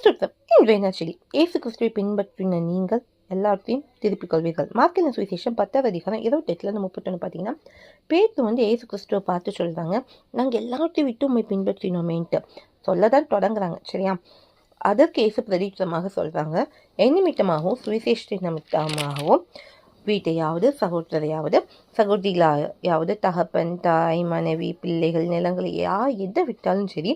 கிறிஸ்துவம் இன்றைய நற்செய்தி. இயேசு கிறிஸ்துவை பின்பற்றின நீங்கள் எல்லாத்தையும் திருப்பிக் கொள்வீர்கள். மார்க்கின் சுவிசேஷம் 10வது அதிகாரம் 28 31 பார்த்தீங்கன்னா, பேதுரு இயேசு கிறிஸ்துவை பார்த்து சொல்றாங்க, நாங்கள் எல்லாத்தையும் விட்டு உண்மை பின்பற்றினோமேன்ட்டு சொல்லதான் தொடங்குறாங்க. சரியா? அதற்கு இயேசு பிரதித்திரமாக சொல்றாங்க, என் நிமித்தமாகவும் சுவிசேஷத்தை நிமித்தமாகவும் வீட்டையாவது சகோதரையாவது சகோதரிகளாயாவது தகப்பன் தாய் மனைவி பிள்ளைகள் நிலங்களை எதை விட்டாலும் சரி,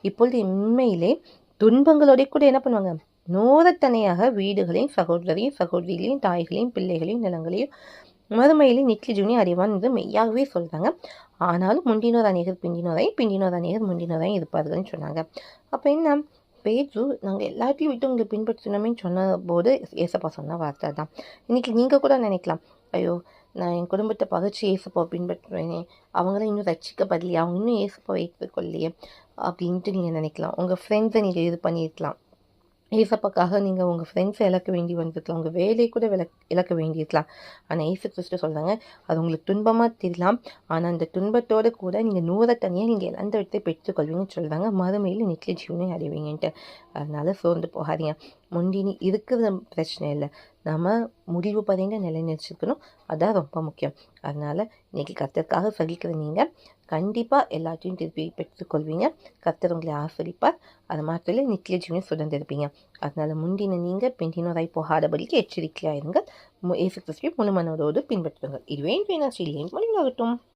இப்பொழுது உண்மையிலே துன்பங்களோட கூட என்ன பண்ணுவாங்க, நூறத்தனையாக வீடுகளையும் சகோதரிகளையும் தாய்களையும் பிள்ளைகளையும் நிலங்களையும் மறுமையிலே நித்திய ஜீவனை அறிவான் என்று மெய்யாகவே சொல்றாங்க. ஆனாலும் முந்தினோர் அநேகர் பிந்தினோர் அநேகர் முந்தினோராய் இருப்பார்கள்னு சொன்னாங்க. அப்போ என்ன, பேதுரு நாங்கள் எல்லாத்தையும் விட்டு உங்களை பின்பற்றினோமே சொன்ன போது ஏசப்பா சொன்ன வார்த்தை தான். இன்னைக்கு நீங்கள் கூட நினைக்கலாம், ஐயோ நான் என் குடும்பத்தை பகிர்ச்சி ஏசப்பாவை பின்பற்றுவேனே, அவங்களும் இன்னும் ரட்சிக்கப்படலையே, அவங்க இன்னும் ஏசப்பாவை ஏற்றுக்கொள்ளையே அப்படின்ட்டு நீங்கள் நினைக்கலாம். உங்கள் ஃப்ரெண்ட்ஸை நீங்கள் இது பண்ணியிருக்கலாம். ஏசப்பாக்காக நீங்கள் உங்கள் ஃப்ரெண்ட்ஸை இழக்க வேண்டி வந்திருக்கலாம், உங்கள் வேலையை கூட இழக்க வேண்டியிருக்கலாம். ஆனால் ஏசு கிறிஸ்து சொல்கிறாங்க, அது உங்களுக்கு துன்பமாக தெரியலாம், ஆனால் அந்த துன்பத்தோடு கூட நீங்கள் நூறத்தனியாக நீங்கள் இழந்த இடத்தை பெற்றுக்கொள்வீங்கன்னு சொல்கிறாங்க. மறுமையில் நித்திய ஜீவனை அடைவீங்கன்ட்டு. அதனால் சோர்ந்து போகாதீங்க. முந்தினி இருக்கிற பிரச்சனை இல்லை, நம்ம முடிவு பதிந்து நிலைநிறுத்திக்கணும். அதான் ரொம்ப முக்கியம். அதனால் இன்றைக்கி கர்த்தருக்காக சகிக்கிற நீங்கள் கண்டிப்பாக எல்லாத்தையும் திருப்பி பெற்றுக்கொள்வீங்க. கர்த்தர் உங்களை ஆசிரிப்பார். அது மாத்திரம் நித்திய ஜீவனை சுதந்திருப்பீங்க. அதனால் முந்தின நீங்கள் பிந்தினோராய் போகாதபடிக்கு எச்சரிக்கையாக இருங்கள். இயேசு கிறிஸ்துவை முழு மனதோடு பின்பற்றுங்கள். இதுவே இன்றைய நற்செய்தியின் மொழியாகட்டும்.